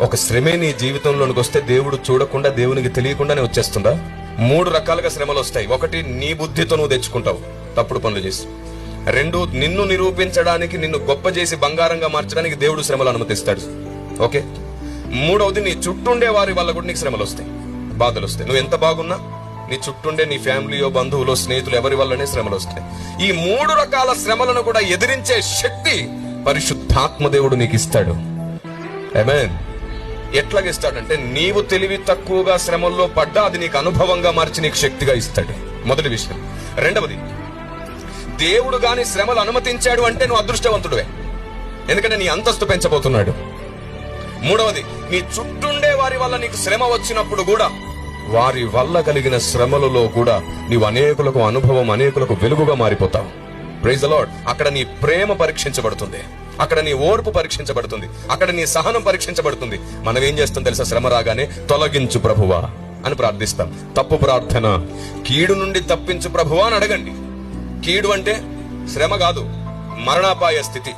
ఒక శ్రమే నీ జీవితంలోనికి వస్తే దేవుడు చూడకుండా, దేవునికి తెలియకుండానే వచ్చేస్తుందా? 3 రకాలుగా శ్రమలు వస్తాయి. ఒకటి, నీ బుద్ధితో నువ్వు తెచ్చుకుంటావు తప్పుడు పనులు చేసి. 2, నిన్ను నిరూపించడానికి, నిన్ను గొప్ప చేసి బంగారంగా మార్చడానికి దేవుడు శ్రమలు అనుమతిస్తాడు. ఓకే. 3వది, నీ చుట్టూండే వారి వల్ల కూడా నీకు శ్రమలు వస్తాయి, బాధలు వస్తాయి. నువ్వు ఎంత బాగున్నా నీ చుట్టూండే నీ ఫ్యామిలీయో, బంధువులో, స్నేహితులు, ఎవరి వల్లనే శ్రమలు వస్తాయి. ఈ 3 రకాల శ్రమలను కూడా ఎదిరించే శక్తి పరిశుద్ధాత్మ దేవుడు నీకు ఇస్తాడు. ఆమేన్. ఎట్లాగిస్తాడంటే, నీవు తెలివి తక్కువగా శ్రమల్లో పడ్డా అది నీకు అనుభవంగా మార్చి నీకు శక్తిగా ఇస్తాడు. మొదటి విషయం. 2వది, దేవుడు గాని శ్రమలు అనుమతించాడు అంటే నువ్వు అదృష్టవంతుడివే, ఎందుకంటే నీ అంతస్తు పెంచబోతున్నాడు. 3వది, నీ చుట్టూండే వారి వల్ల నీకు శ్రమ వచ్చినప్పుడు కూడా, వారి వల్ల కలిగిన శ్రమలలో కూడా నీవు అనేకులకు అనుభవం, అనేకులకు వెలుగుగా మారిపోతావు. Praise the lord. అక్కడ నీ ప్రేమ పరీక్షించబడుతుంది, అక్కడ నీ ఓర్పు పరీక్షించబడుతుంది, అక్కడ నీ సహనం పరీక్షించబడుతుంది. మనం ఏం చేస్తాం తెలుసా? శ్రమ రాగానే తొలగించు ప్రభువా అని ప్రార్థిస్తాం. తప్పు ప్రార్థన. కీడు నుండి తప్పించు ప్రభువా అని అడగండి. కీడు అంటే శ్రమ కాదు, మరణాపాయ స్థితి.